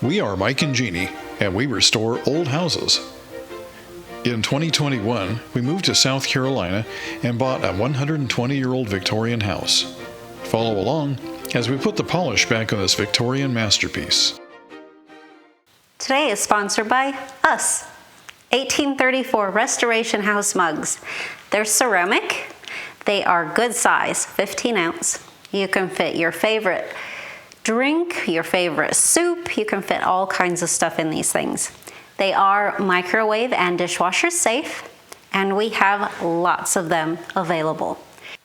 We are Mike and Jeannie, and we restore old houses. In 2021, we moved to South Carolina and bought a 120-year-old Victorian house. Follow along as we put the polish back on this Victorian masterpiece. Today is sponsored by us, 1834 Restoration House mugs. They're ceramic. They are good size, 15 ounce. You can fit your favorite drink, your favorite soup. You can fit all kinds of stuff in these things. They are microwave and dishwasher safe, and we have lots of them available.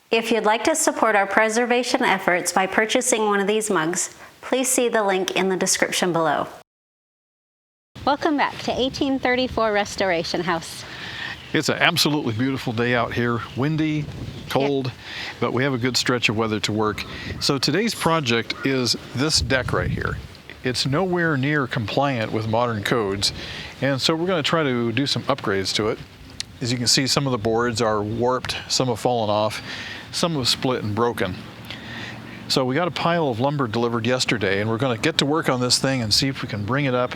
If you'd like to support our preservation efforts by purchasing one of these mugs, please see the link in the description below. Welcome back to 1834 Restoration House. It's an absolutely beautiful day out here, windy, cold, but we have a good stretch of weather to work. So today's project is this deck right here. It's nowhere near compliant with modern codes, and so we're going to try to do some upgrades to it. As you can see, some of the boards are warped, some have fallen off, some have split and broken. So we got a pile of lumber delivered yesterday, and we're going to get to work on this thing and see if we can bring it up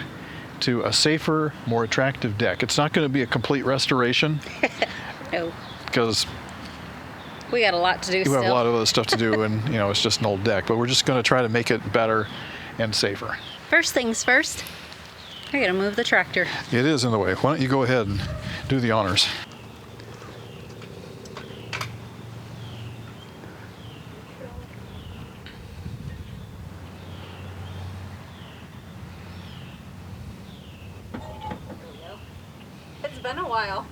to a safer, more attractive deck. It's not going to be a complete restoration. No. Because we got a lot to do still. We have a lot of other stuff to do, and it's just an old deck. But we're just going to try to make it better and safer. First things first, I gotta move the tractor. It is in the way. Why don't you go ahead and do the honors? It's been a while.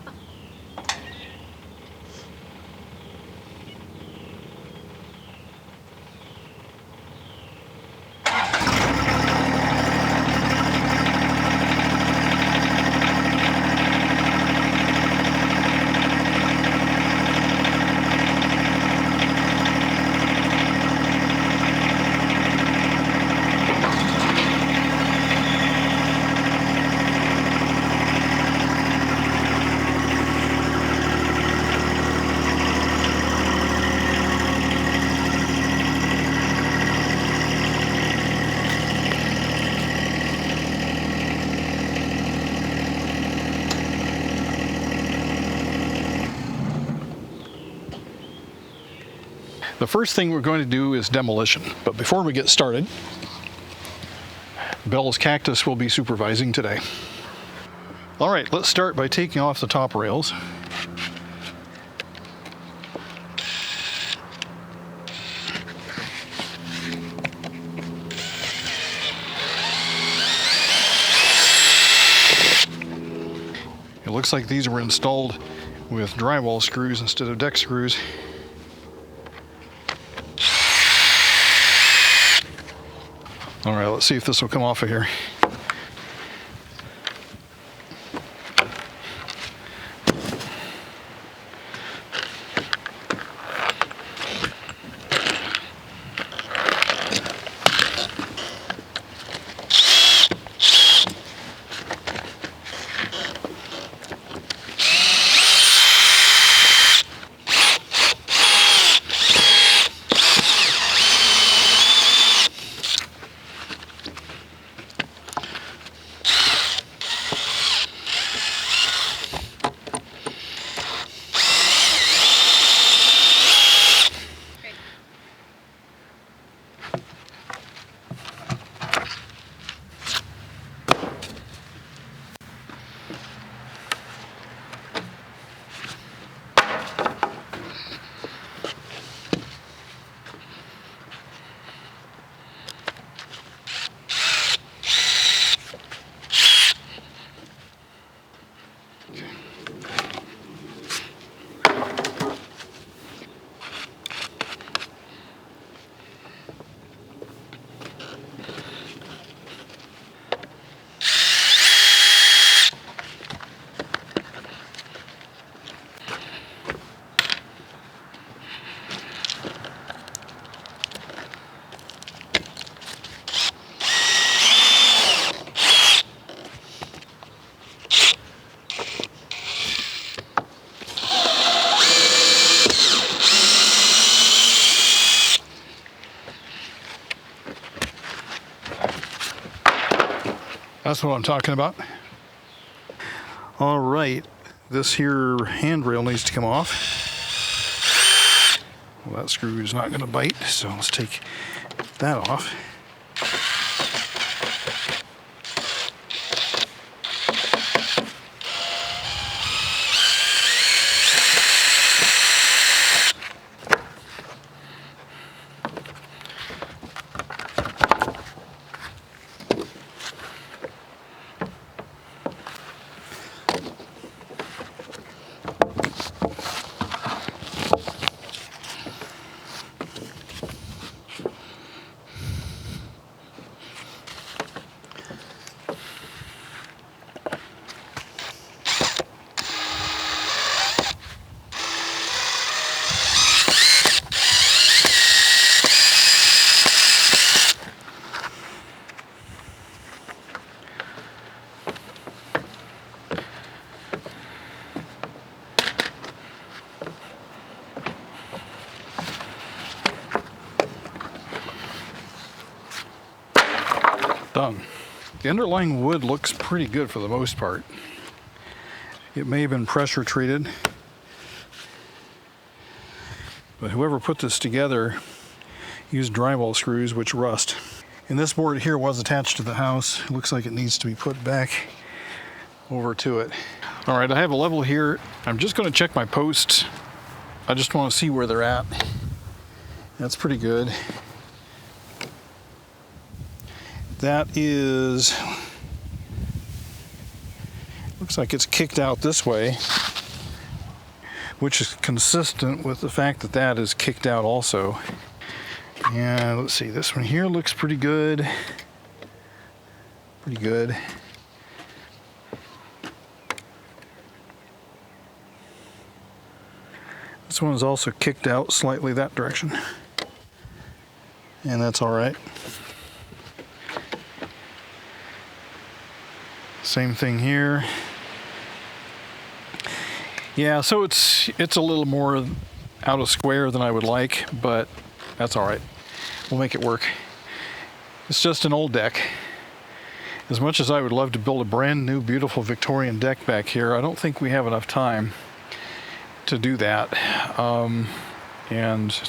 The first thing we're going to do is demolition, but before we get started, Bell's Cactus will be supervising today. All right, let's start by taking off the top rails. It looks like these were installed with drywall screws instead of deck screws. All right, let's see if this will come off of here. That's what I'm talking about. All right, this here handrail needs to come off. Well, that screw is not going to bite, so let's take that off. Done. The underlying wood looks pretty good for the most part. It may have been pressure treated, but whoever put this together used drywall screws which rust. And this board here was attached to the house. It looks like it needs to be put back over to it. All right, I have a level here. I'm just going to check my posts. I just want to see where they're at. That's pretty good. That is, looks like it's kicked out this way, which is consistent with the fact that that is kicked out also. And let's see, this one here looks pretty good. Pretty good. This one is also kicked out slightly that direction. And that's all right. Same thing here. Yeah, so it's a little more out of square than I would like, but that's all right. We'll make it work. It's just an old deck. As much as I would love to build a brand new, beautiful Victorian deck back here, I don't think we have enough time to do that. And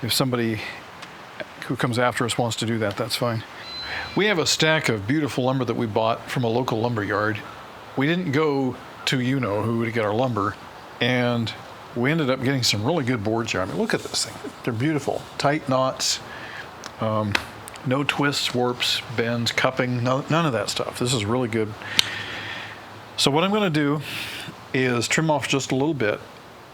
if somebody who comes after us wants to do that, that's fine. We have a stack of beautiful lumber that we bought from a local lumber yard. We didn't go to you-know-who to get our lumber, and we ended up getting some really good boards here. I mean, look at this thing. They're beautiful. Tight knots, no twists, warps, bends, cupping, none of that stuff. This is really good. So what I'm going to do is trim off just a little bit.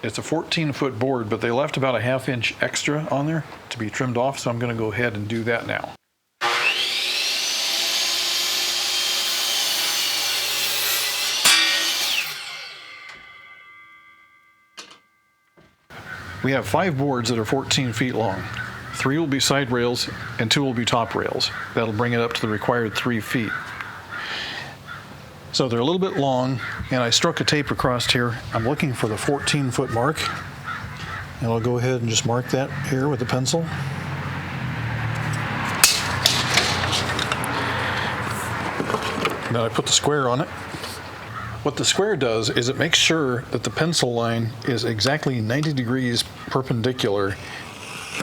It's a 14-foot board, but they left about a ½ inch extra on there to be trimmed off, so I'm going to go ahead and do that now. We have 5 boards that are 14 feet long. 3 will be side rails and 2 will be top rails. That'll bring it up to the required 3 feet. So they're a little bit long, and I struck a tape across here. I'm looking for the 14-foot mark, and I'll go ahead and just mark that here with a pencil. Then I put the square on it. What the square does is it makes sure that the pencil line is exactly 90 degrees perpendicular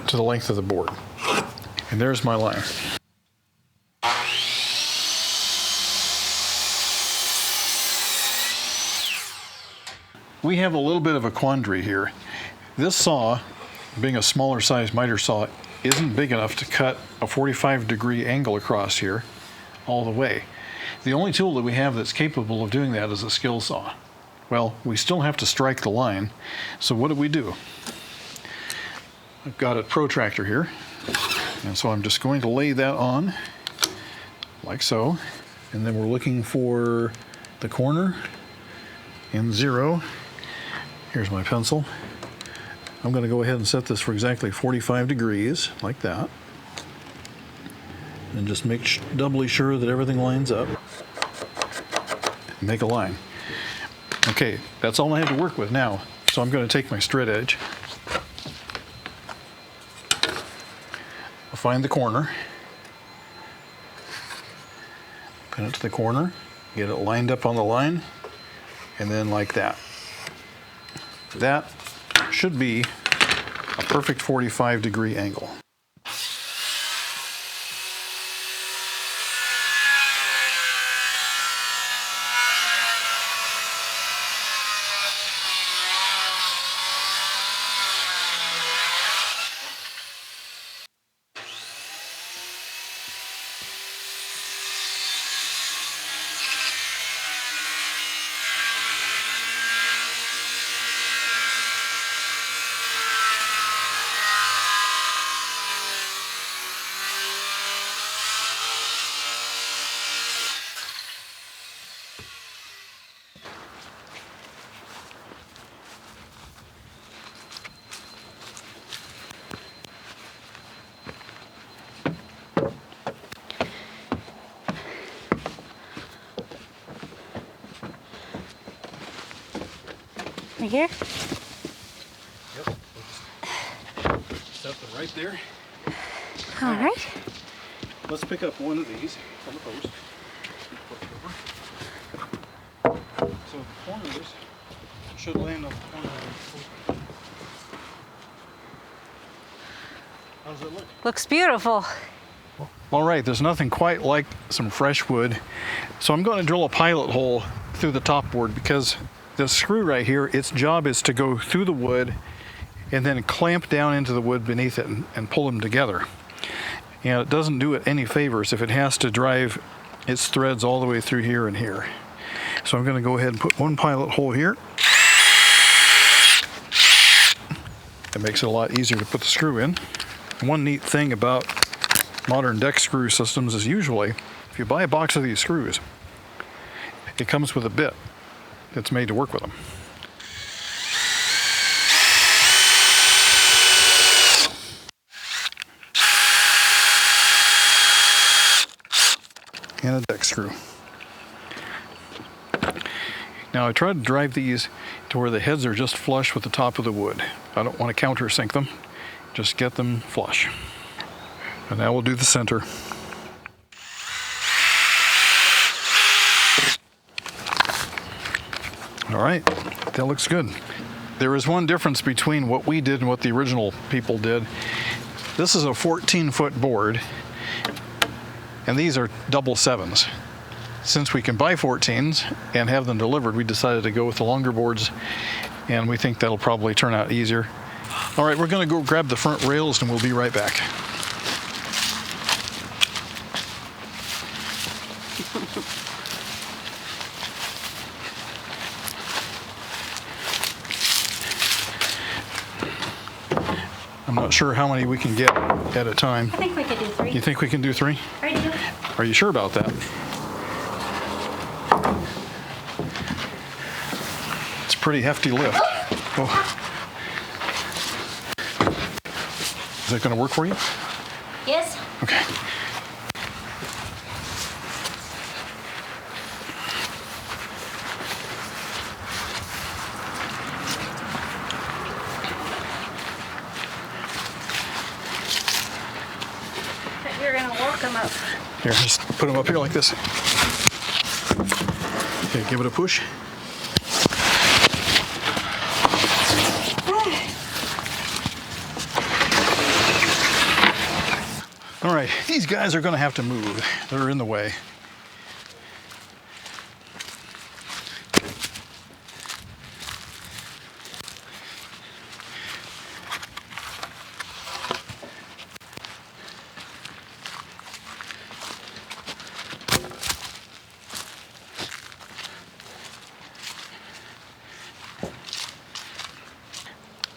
to the length of the board. And there's my line. We have a little bit of a quandary here. This saw, being a smaller size miter saw, isn't big enough to cut a 45-degree angle across here all the way. The only tool that we have that's capable of doing that is a skill saw. Well, we still have to strike the line, so what do? I've got a protractor here, and so I'm just going to lay that on, like so, and then we're looking for the corner and 0. Here's my pencil. I'm going to go ahead and set this for exactly 45 degrees, like that. And just make doubly sure that everything lines up. Make a line. Okay, that's all I have to work with now. So I'm going to take my straight edge. I'll find the corner. Pin it to the corner, get it lined up on the line, and then like that. That should be a perfect 45-degree angle. Right here? Yep. Set them right there. All right. Let's pick up one of these from the post. So the corners should land on the corner of the post. How does it look? Looks beautiful. All right, there's nothing quite like some fresh wood. So I'm going to drill a pilot hole through the top board because this screw right here, its job is to go through the wood and then clamp down into the wood beneath it and pull them together. And it doesn't do it any favors if it has to drive its threads all the way through here and here. So I'm going to go ahead and put one pilot hole here. It makes it a lot easier to put the screw in. One neat thing about modern deck screw systems is usually, if you buy a box of these screws, it comes with a bit that's made to work with them. And a deck screw. Now I try to drive these to where the heads are just flush with the top of the wood. I don't want to countersink them, just get them flush. And now we'll do the center. All right, that looks good. There is one difference between what we did and what the original people did. This is a 14-foot board, and these are double 7s. Since we can buy 14s and have them delivered, we decided to go with the longer boards, and we think that'll probably turn out easier. All right, we're going to go grab the front rails, and we'll be right back. I'm not sure how many we can get at a time. I think we could do 3. You think we can do 3? I do. Are you sure about that? It's a pretty hefty lift. Oh. Is that going to work for you? Yes. Okay. You're going to walk them up. Here, just put them up here like this. Okay, give it a push. All right, these guys are going to have to move. They're in the way.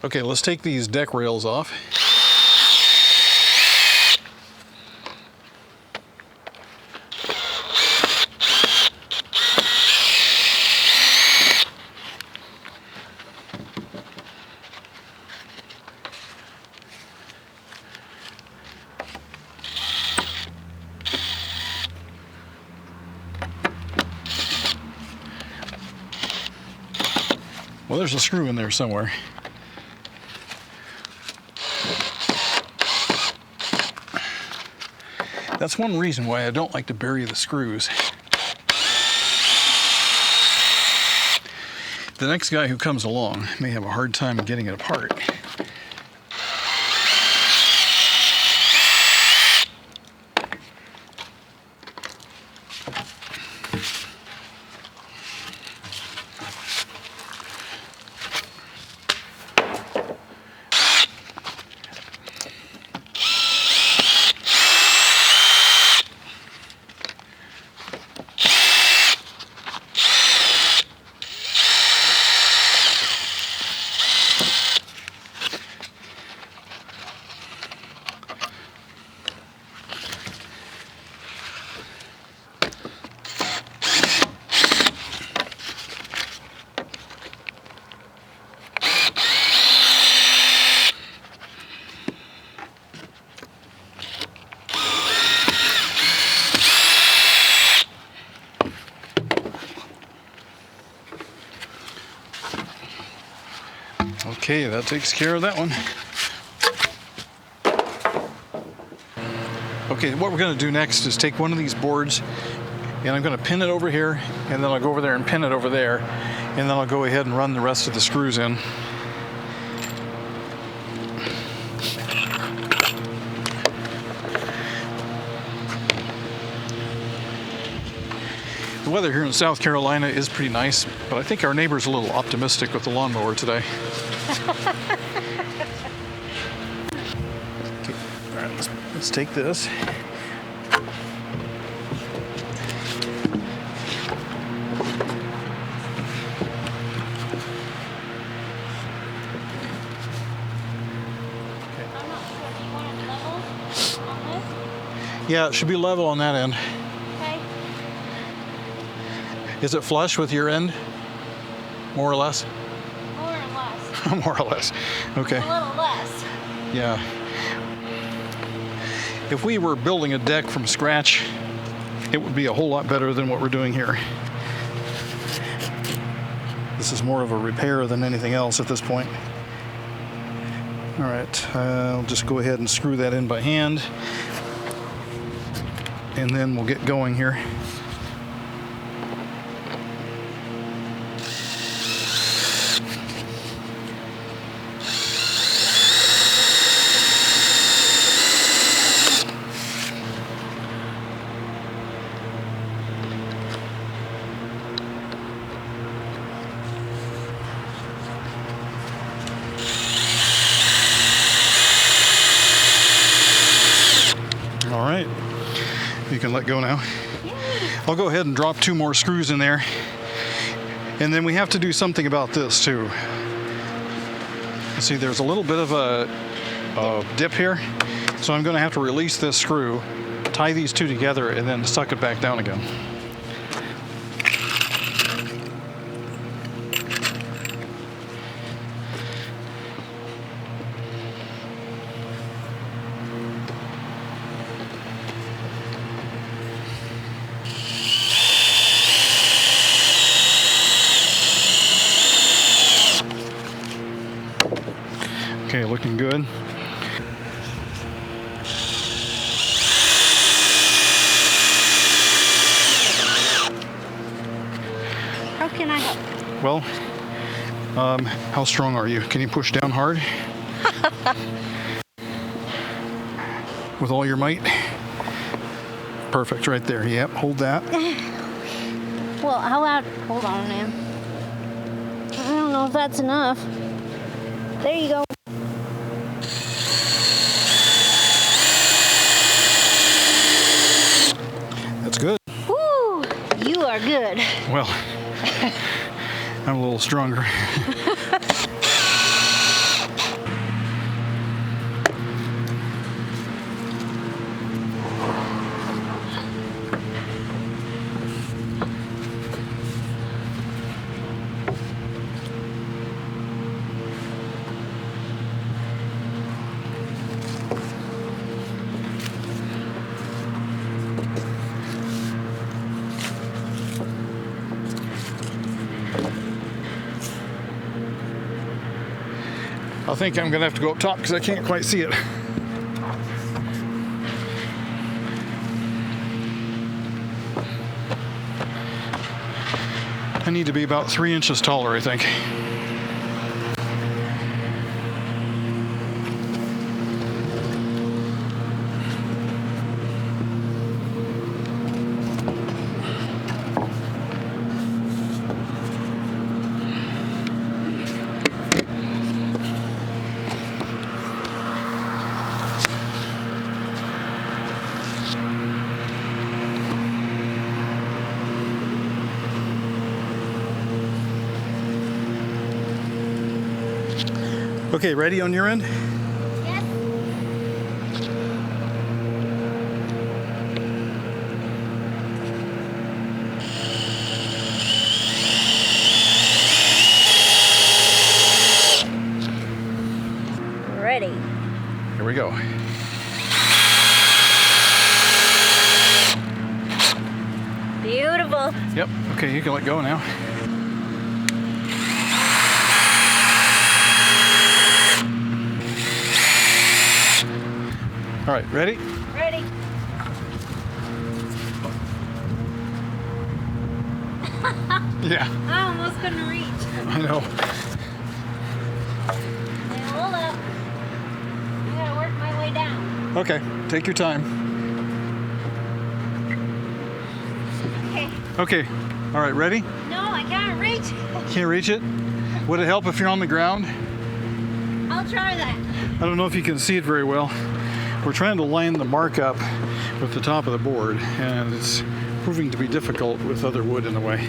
Okay, let's take these deck rails off. Well, there's a screw in there somewhere. That's one reason why I don't like to bury the screws. the next guy who comes along may have a hard time getting it apart. Okay, that takes care of that one. Okay, what we're going to do next is take one of these boards and I'm going to pin it over here, and then I'll go over there and pin it over there, and then I'll go ahead and run the rest of the screws in. The weather here in South Carolina is pretty nice, but I think our neighbor's a little optimistic with the lawnmower today. Okay, all right, let's take this. Yeah, it should be level on that end. Okay. Is it flush with your end? More or less? More or less. More or less. Okay. A little less. Yeah. If we were building a deck from scratch, it would be a whole lot better than what we're doing here. This is more of a repair than anything else at this point. All right, I'll just go ahead and screw that in by hand, and then we'll get going here. All right, you can let go now. I'll go ahead and drop 2 more screws in there. And then we have to do something about this too. See, there's a little bit of a dip here. So I'm gonna have to release this screw, tie these 2 together, and then suck it back down again. Okay, looking good. How can I help? Well, how strong are you? Can you push down hard? With all your might? Perfect, right there. Yep, hold that. Well, how about, hold on, man. I don't know if that's enough. There you go. That's good. Woo! You are good. Well, I'm a little stronger. I think I'm gonna have to go up top because I can't quite see it. I need to be about 3 inches taller, I think. Okay, ready on your end? Yes. Ready. Here we go. Beautiful. Yep, okay, you can let go now. All right, ready? Ready. Yeah, I almost couldn't reach. I know. Now, hold up. I gotta work my way down. Okay, take your time. Okay. Okay, all right, ready? No, I can't reach. Can't reach it? Would it help if you're on the ground? I'll try that. I don't know if you can see it very well. We're trying to line the mark up with the top of the board, and it's proving to be difficult with other wood in the way.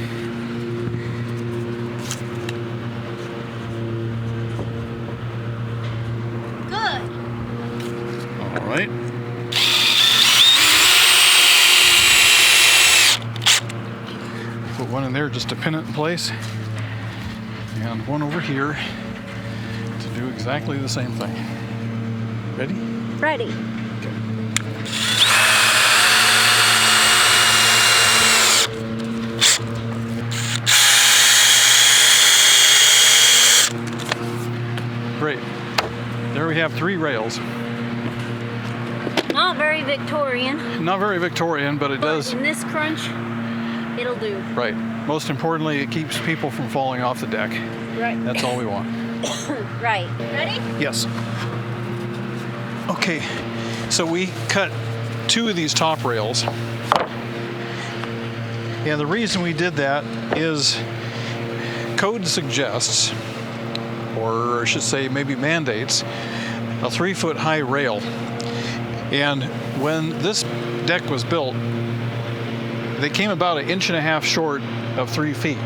Good. All right. Put one in there just to pin it in place, and one over here to do exactly the same thing. Ready? Ready. Great. There we have 3 rails. Not very Victorian. Not very Victorian, but it does. In this crunch, it'll do. Right. Most importantly, it keeps people from falling off the deck. Right. That's all we want. Right. Ready? Yes. Okay, so we cut 2 of these top rails. And the reason we did that is code suggests, or I should say maybe mandates, a 3-foot high rail. And when this deck was built, they came about 1.5 inches short of 3 feet.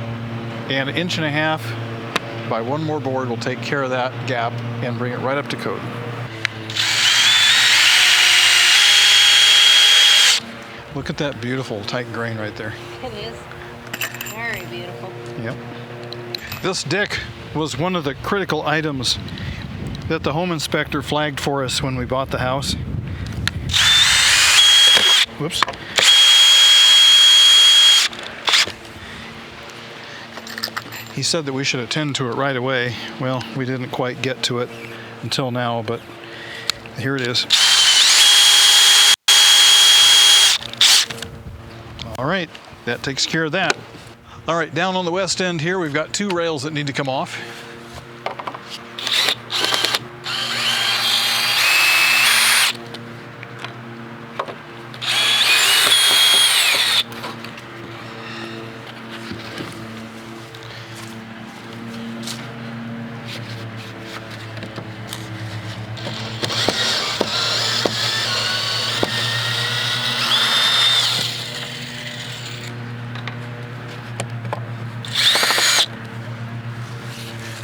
And 1.5 inches by one more board will take care of that gap and bring it right up to code. Look at that beautiful tight grain right there. It is. Very beautiful. Yep. This deck was one of the critical items that the home inspector flagged for us when we bought the house. Whoops. He said that we should attend to it right away. Well, we didn't quite get to it until now, but here it is. All right, that takes care of that. All right, down on the west end here, we've got 2 rails that need to come off.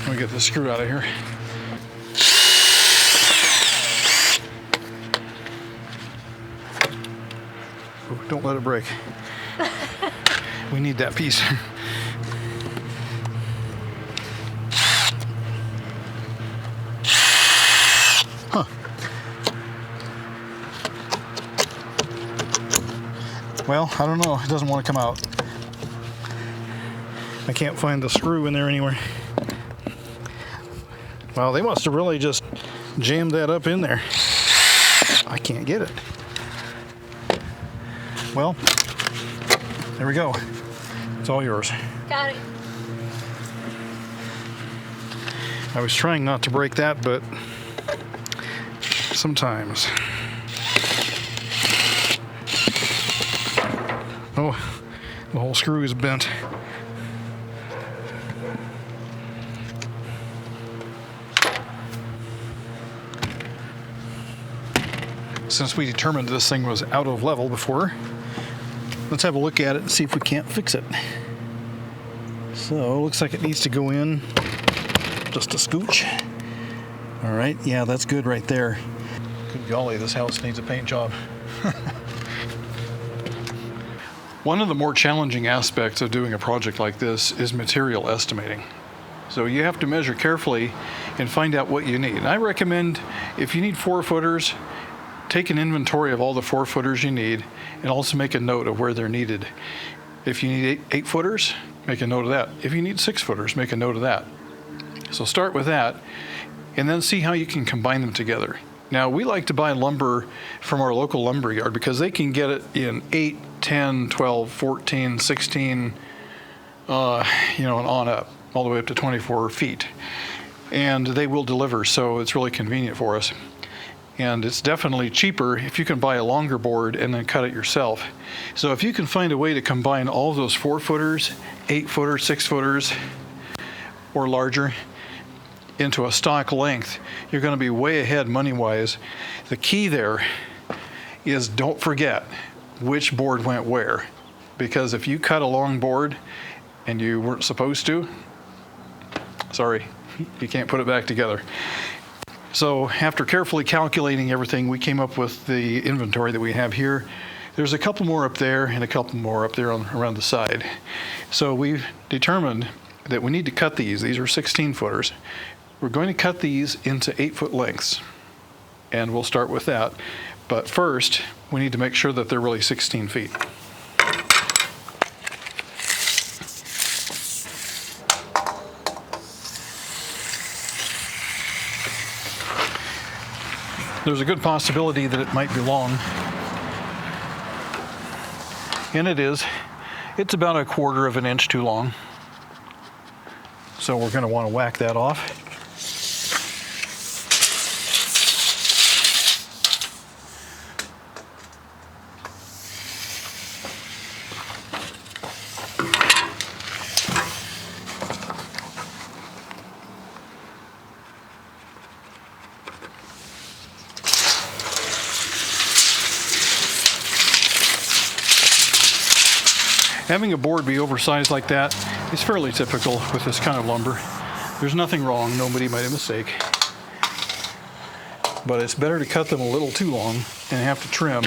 Let me get this screw out of here. Ooh, don't let it break. We need that piece. Huh. Well, I don't know. It doesn't want to come out. I can't find the screw in there anywhere. Well, they must have really just jammed that up in there. I can't get it. Well, there we go. It's all yours. Got it. I was trying not to break that, but sometimes. Oh, the whole screw is bent. Since we determined this thing was out of level before, let's have a look at it and see if we can't fix it. So, looks like it needs to go in just a scooch. All right, yeah, that's good right there. Good golly, this house needs a paint job. One of the more challenging aspects of doing a project like this is material estimating. So you have to measure carefully and find out what you need. And I recommend, if you need 4-footers, take an inventory of all the 4-footers you need and also make a note of where they're needed. If you need 8-footers, make a note of that. If you need 6-footers, make a note of that. So start with that and then see how you can combine them together. Now, we like to buy lumber from our local lumber yard because they can get it in 8, 10, 12, 14, 16, and on up, all the way up to 24 feet. And they will deliver, so it's really convenient for us. And it's definitely cheaper if you can buy a longer board and then cut it yourself. So if you can find a way to combine all those 4-footers, 8-footers, 6-footers, or larger into a stock length, you're going to be way ahead money-wise. The key there is don't forget which board went where. Because if you cut a long board and you weren't supposed to, sorry, you can't put it back together. So after carefully calculating everything, we came up with the inventory that we have here. There's a couple more up there and a couple more up there around the side. So we've determined that we need to cut these. These are 16-footers. We're going to cut these into 8-foot lengths, and we'll start with that. But first, we need to make sure that they're really 16 feet. There's a good possibility that it might be long. And it is. It's about 1/4 of an inch too long. So we're going to want to whack that off. Having a board be oversized like that is fairly typical with this kind of lumber. There's nothing wrong, nobody made a mistake. But it's better to cut them a little too long and have to trim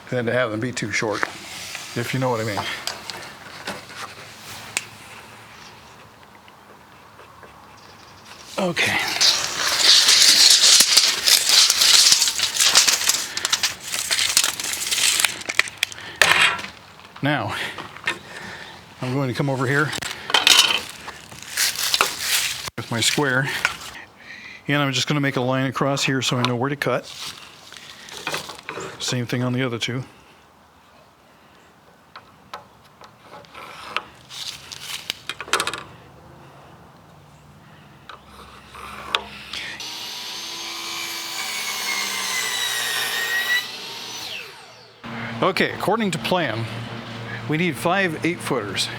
than to have them be too short, if you know what I mean. Okay. Now, I'm going to come over here with my square, and I'm just going to make a line across here so I know where to cut. Same thing on the other two. Okay, according to plan, we need 5 8-footers,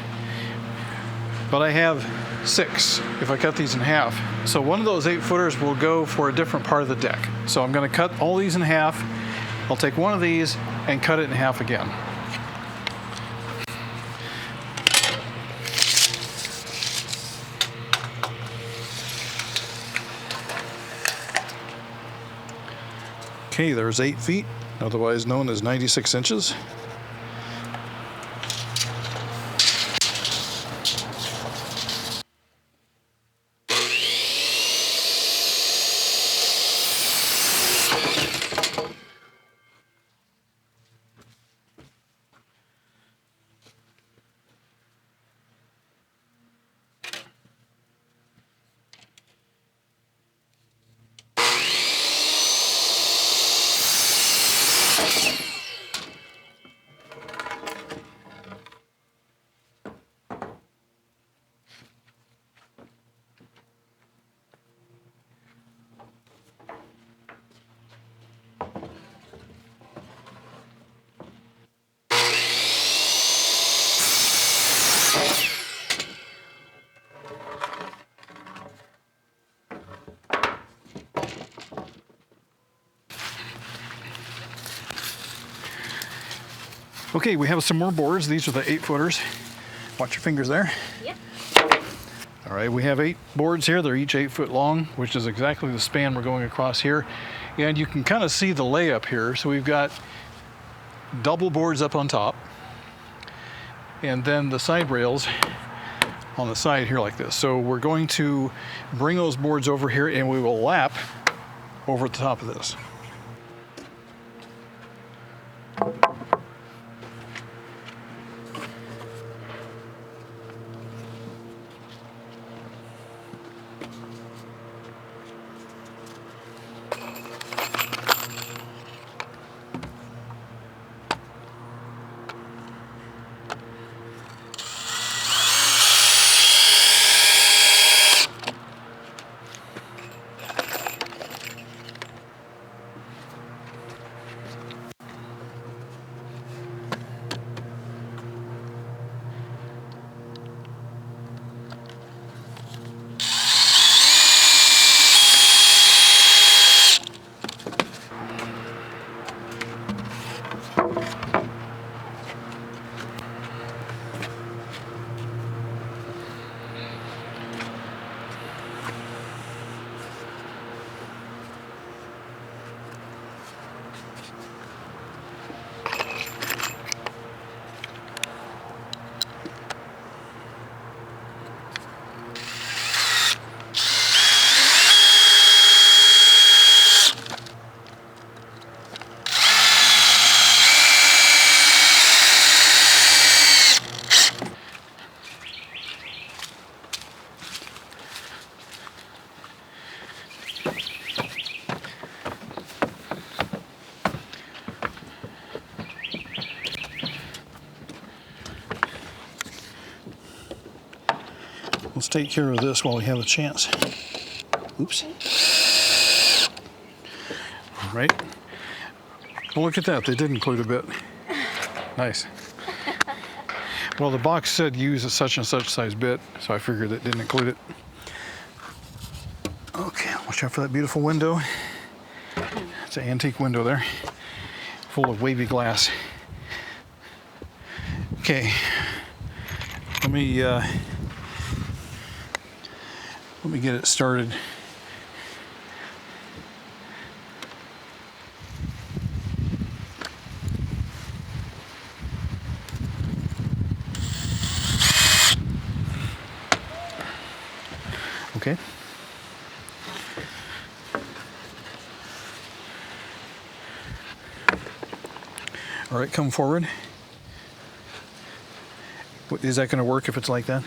but I have 6 if I cut these in half. So one of those 8-footers will go for a different part of the deck. So I'm going to cut all these in half. I'll take one of these and cut it in half again. Okay, there's 8 feet, otherwise known as 96 inches. Okay, we have some more boards. These are the 8-footers. Watch your fingers there. Yep. All right, we have 8 boards here. They're each 8 foot long, which is exactly the span we're going across here. And you can kind of see the layup here. So we've got double boards up on top, and then the side rails on the side here like this. So we're going to bring those boards over here and we will lap over the top of this. Let's take care of this while we have a chance. Oops. All right. Well, look at that. They did include a bit. Nice. Well, the box said use a such and such size bit, so I figured it didn't include it. Okay, watch out for that beautiful window. It's an antique window there, full of wavy glass. Okay, let me get it started. Okay. All right, come forward. Is that going to work if it's like that?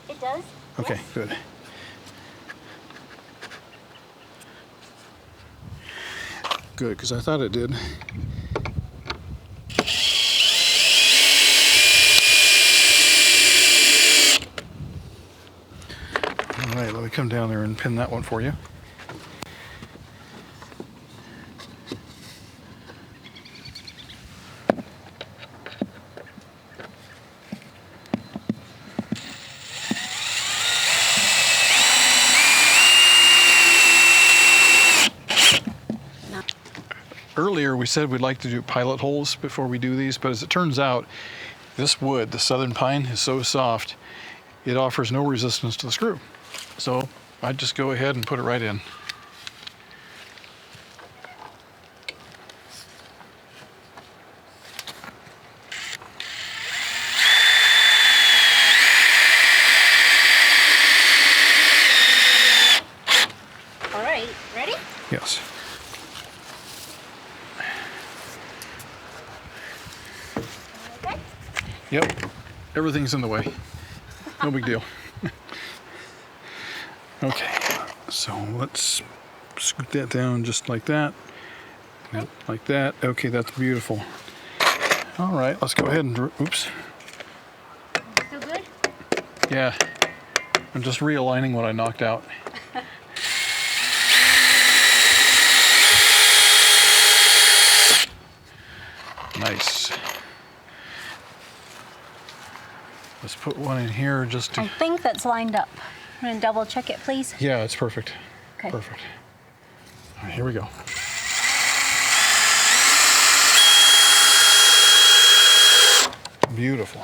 It does. Okay, yes. Good. Good, because I thought it did. All right, let me come down there and pin that one for you. Earlier we said we'd like to do pilot holes before we do these, but as it turns out, this wood, the southern pine, is so soft, it offers no resistance to the screw. So I'd just go ahead and put it right in. All right, ready? Yes. Okay. Yep, everything's in the way. No big deal. Okay, so let's scoot that down just like that. Yep, like that. Okay, that's beautiful. All right, let's go ahead and, oops. Still good? Yeah, I'm just realigning what I knocked out. Nice. Let's put one in here just to... I think that's lined up. I'm gonna double check it, please. Yeah, it's perfect. Okay. Perfect. All right, here we go. beautiful.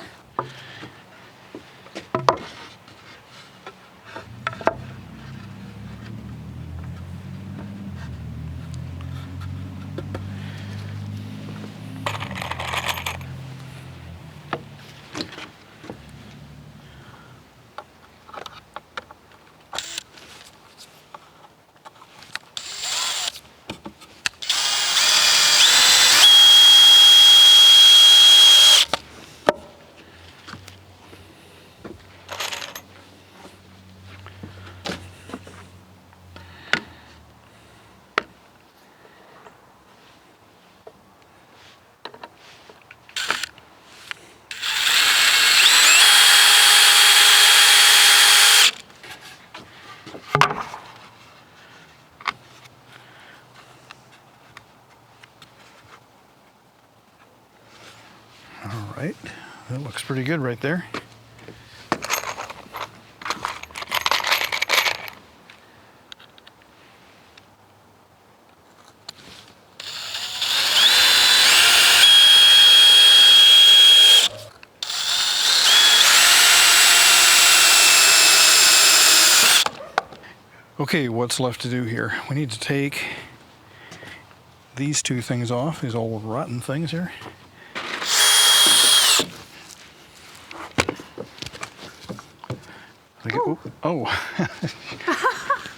All right, that looks pretty good right there. Okay, what's left to do here? We need to take these two things off, these old rotten things here. Oh.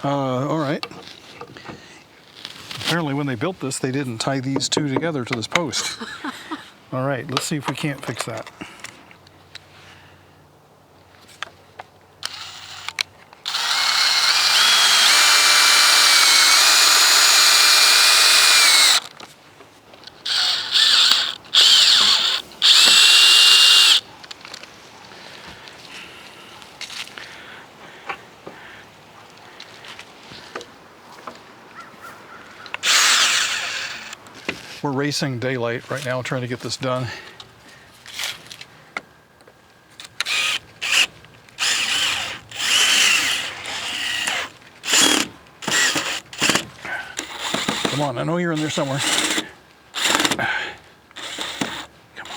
All right. Apparently when they built this, they didn't tie these two together to this post. All right, let's see if we can't fix that. We're racing daylight right now, trying to get this done. Come on, I know you're in there somewhere. Come on.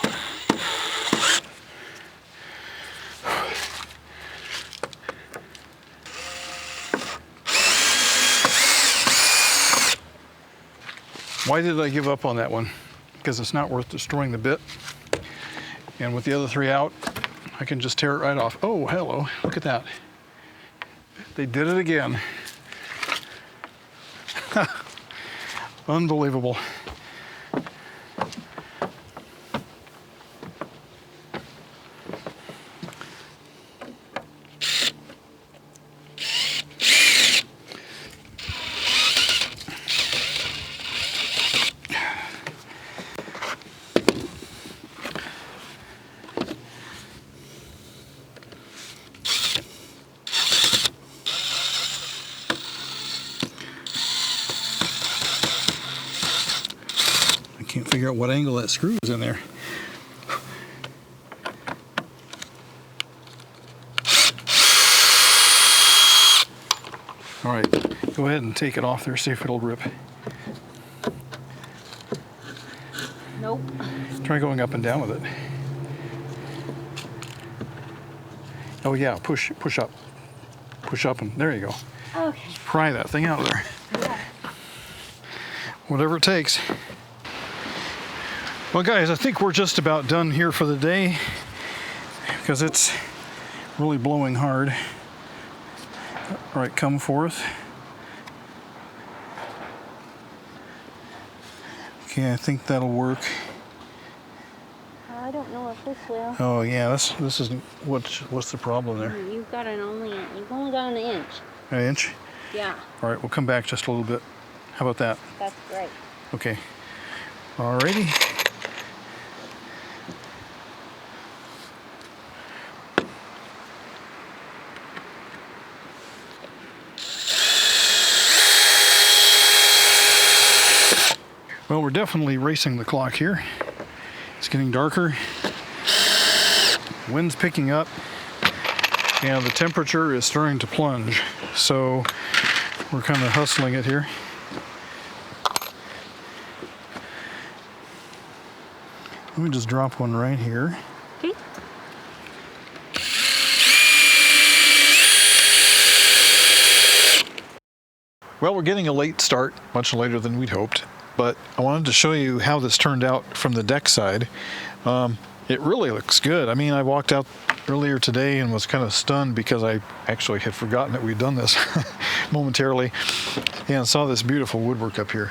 Why did I give up on that one? Because it's not worth destroying the bit. And with the other three out, I can just tear it right off. Oh, hello, look at that. They did it again. Unbelievable. Can't figure out what angle that screw is in there. All right, go ahead and take it off there, see if it'll rip. Nope. Try going up and down with it. Oh yeah, push up. Push up and there you go. Okay. Just pry that thing out of there. Yeah. Whatever it takes. Well guys, I think we're just about done here for the day because it's really blowing hard. All right, come forth. Okay, I think that'll work. I don't know if this will. Oh yeah, this is what's the problem there? You've only got an inch. An inch? Yeah. All right, we'll come back just a little bit. How about that? That's great. Okay. Alrighty. Well, we're definitely racing the clock here. It's getting darker. Wind's picking up. And the temperature is starting to plunge. So we're kind of hustling it here. Let me just drop one right here. Okay. Well, we're getting a late start, much later than we'd hoped, but I wanted to show you how this turned out from the deck side. It really looks good. I mean, I walked out earlier today and was kind of stunned because I actually had forgotten that we'd done this momentarily, and saw this beautiful woodwork up here.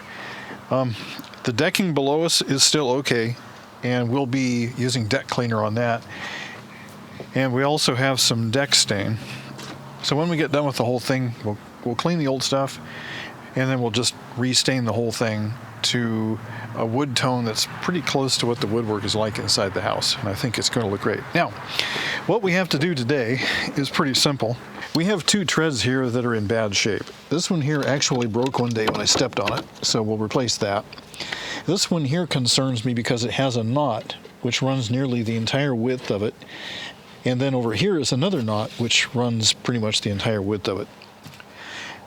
The decking below us is still okay, and we'll be using deck cleaner on that. And we also have some deck stain. So when we get done with the whole thing, we'll clean the old stuff, and then we'll just restain the whole thing to a wood tone that's pretty close to what the woodwork is like inside the house. And I think it's going to look great. Now, what we have to do today is pretty simple. We have two treads here that are in bad shape. This one here actually broke one day when I stepped on it, so we'll replace that. This one here concerns me because it has a knot which runs nearly the entire width of it. And then over here is another knot which runs pretty much the entire width of it.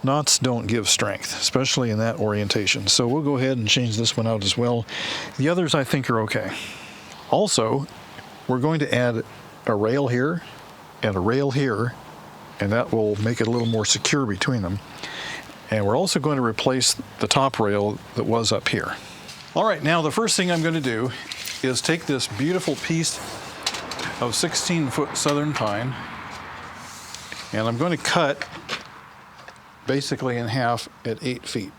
Knots don't give strength, especially in that orientation. So we'll go ahead and change this one out as well. The others I think are okay. Also, we're going to add a rail here and a rail here, and that will make it a little more secure between them. And we're also going to replace the top rail that was up here. All right, now the first thing I'm going to do is take this beautiful piece of 16-foot southern pine, and I'm going to cut basically in half at 8 feet.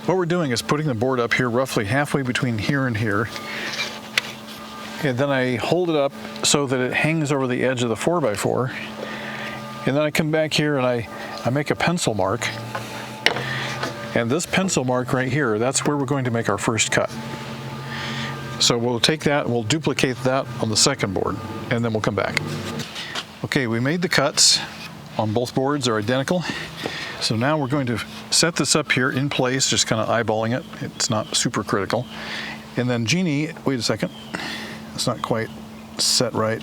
What we're doing is putting the board up here roughly halfway between here and here, and then I hold it up so that it hangs over the edge of the 4x4, and then I come back here and I make a pencil mark, and this pencil mark right here, that's where we're going to make our first cut. So we'll take that and we'll duplicate that on the second board, and then we'll come back. Okay, we made the cuts on both boards, are identical. So now we're going to set this up here in place, just kind of eyeballing it. It's not super critical. And then Jeannie, wait a second, it's not quite set right.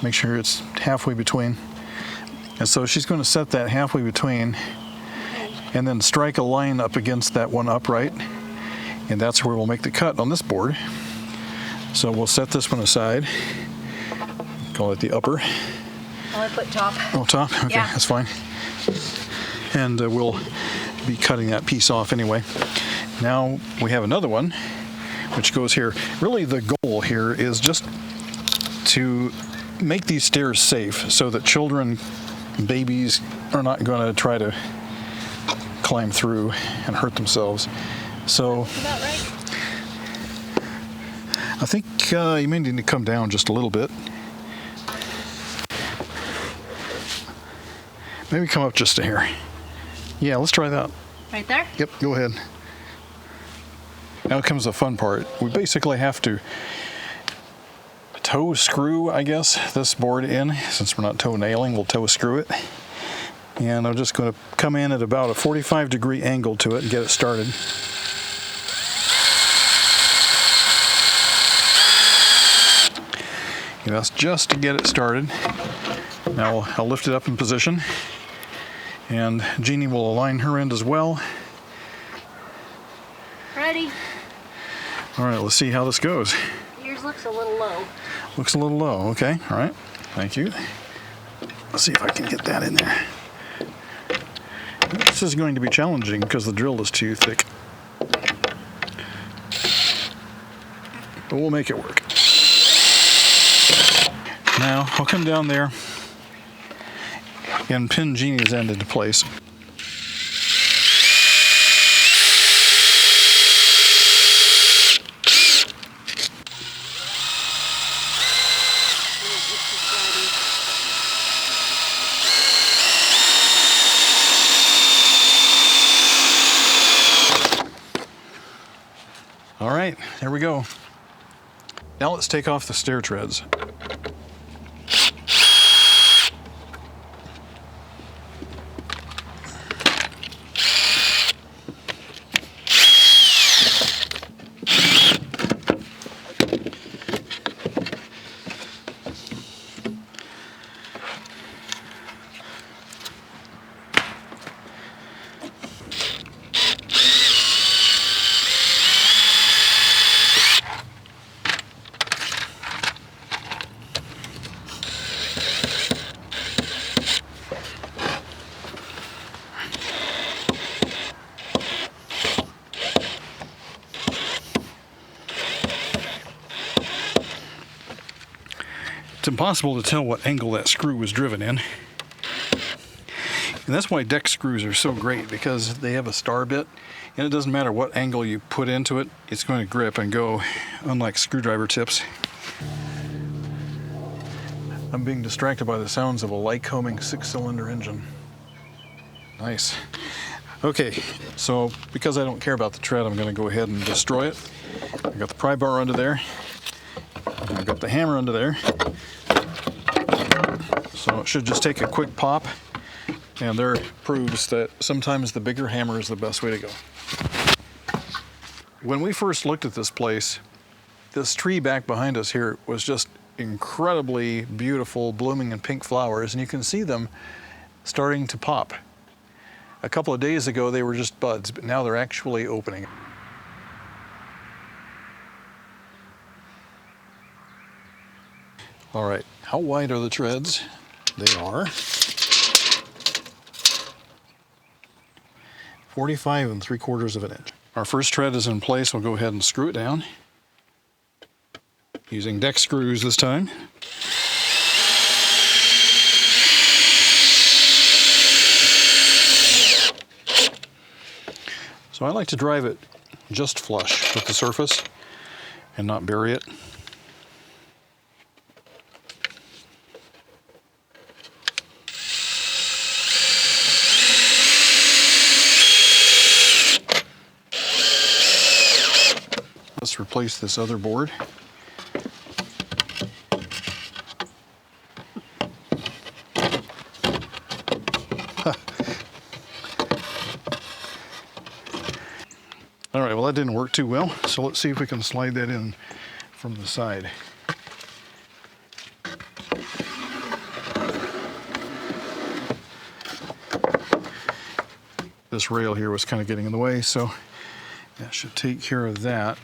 Make sure it's halfway between. And so she's going to set that halfway between and then strike a line up against that one upright. And that's where we'll make the cut on this board. So we'll set this one aside. Call it the upper. I put top. Oh, top? Okay, yeah. That's fine. And we'll be cutting that piece off anyway. Now we have another one which goes here. Really the goal here is just to make these stairs safe so that children, babies are not going to try to climb through and hurt themselves. So about right. I think you may need to come down just a little bit. Maybe come up just to here. Yeah, let's try that. Right there? Yep, go ahead. Now comes the fun part. We basically have to toe screw, I guess, this board in. Since we're not toe nailing, we'll toe screw it. And I'm just going to come in at about a 45-degree angle to it and get it started. And that's just to get it started. Now I'll lift it up in position. And Jeannie will align her end as well. Ready. All right, let's see how this goes. Yours looks a little low. Looks a little low, okay. All right, thank you. Let's see if I can get that in there. This is going to be challenging because the drill is too thick. But we'll make it work. Now, I'll come down there and pin Jeannie's end into place. All right, there we go. Now let's take off the stair treads. It's impossible to tell what angle that screw was driven in. And that's why deck screws are so great, because they have a star bit, and it doesn't matter what angle you put into it, it's going to grip and go, unlike screwdriver tips. I'm being distracted by the sounds of a Lycoming 6-cylinder engine. Nice. Okay, so because I don't care about the tread, I'm going to go ahead and destroy it. I got the pry bar under there. I've got the hammer under there. So it should just take a quick pop, and there proves that sometimes the bigger hammer is the best way to go. When we first looked at this place, this tree back behind us here was just incredibly beautiful, blooming in pink flowers, and you can see them starting to pop. A couple of days ago they were just buds, but now they're actually opening. All right, how wide are the treads? They are 45 3/4 of an inch. Our first tread is in place. We'll go ahead and screw it down using deck screws this time. So I like to drive it just flush with the surface and not bury it. Let's replace this other board. All right, well that didn't work too well, so let's see if we can slide that in from the side. This rail here was kind of getting in the way, so that should take care of that.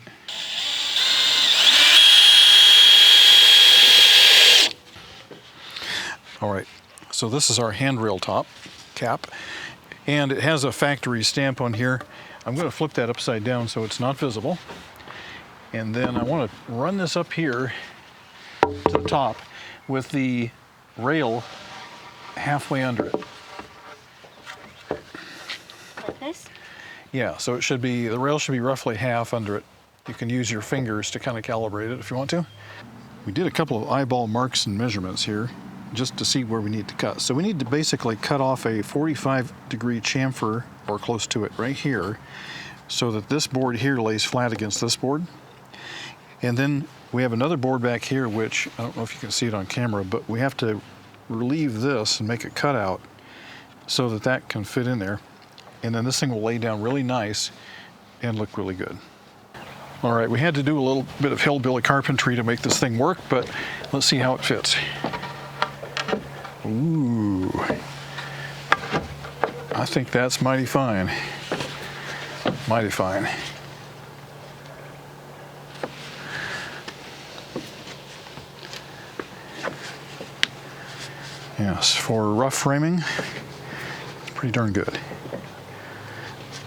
All right, so this is our Handrail Top Cap, and it has a factory stamp on here. I'm going to flip that upside down so it's not visible. And then I want to run this up here to the top with the rail halfway under it. Like this? Yeah, so it should be, the rail should be roughly half under it. You can use your fingers to kind of calibrate it if you want to. We did a couple of eyeball marks and measurements here just to see where we need to cut. So we need to basically cut off a 45-degree chamfer, or close to it, right here, so that this board here lays flat against this board. And then we have another board back here, which, I don't know if you can see it on camera, but we have to relieve this and make a cutout so that that can fit in there. And then this thing will lay down really nice and look really good. All right, we had to do a little bit of hillbilly carpentry to make this thing work, but let's see how it fits. Ooh, I think that's mighty fine. Mighty fine. Yes, for rough framing, it's pretty darn good.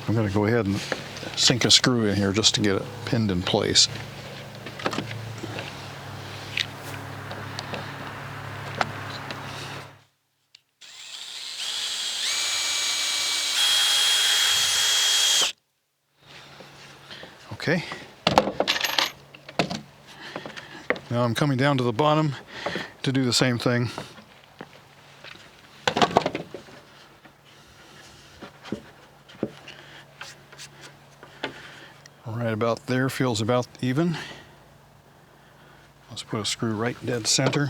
I'm going to go ahead and sink a screw in here just to get it pinned in place. Okay. Now I'm coming down to the bottom to do the same thing. Right about there feels about even. Let's put a screw right dead center.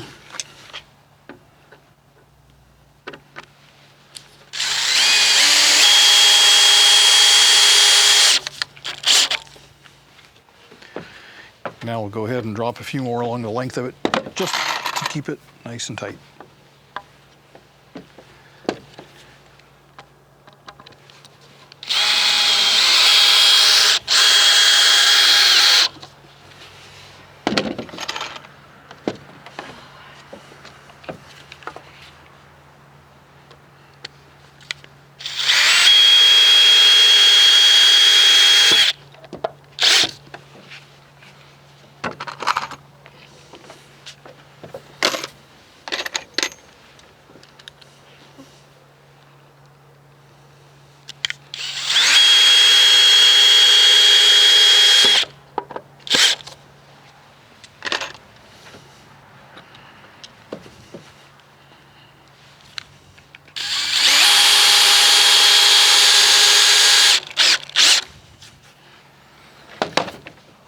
Now we'll go ahead and drop a few more along the length of it, just to keep it nice and tight.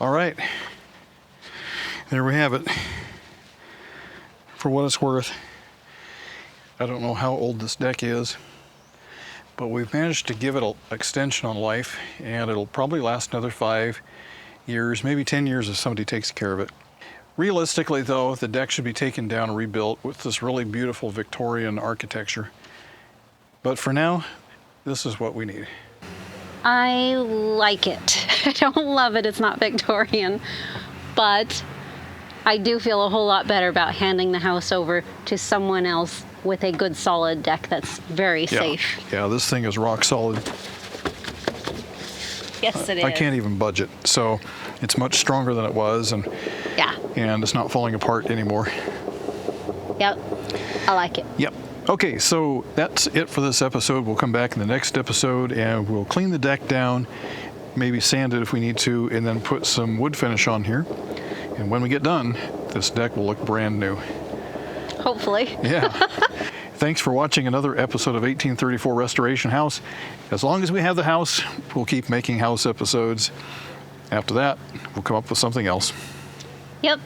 All right. There we have it. For what it's worth, I don't know how old this deck is, but we've managed to give it an extension on life, and it'll probably last another 5 years, maybe 10 years if somebody takes care of it. Realistically though, the deck should be taken down and rebuilt with this really beautiful Victorian architecture. But for now, this is what we need. I like it. I don't love it, it's not Victorian, but I do feel a whole lot better about handing the house over to someone else with a good solid deck that's very safe. Yeah, this thing is rock solid. Yes, it is. I can't even budge it, so it's much stronger than it was, and it's not falling apart anymore. Yep, I like it. Yep. Okay, so that's it for this episode. We'll come back in the next episode and we'll clean the deck down, maybe sand it if we need to, and then put some wood finish on here. And when we get done, this deck will look brand new. Hopefully. Yeah. Thanks for watching another episode of 1834 Restoration House. As long as we have the house, we'll keep making house episodes. After that, we'll come up with something else. Yep.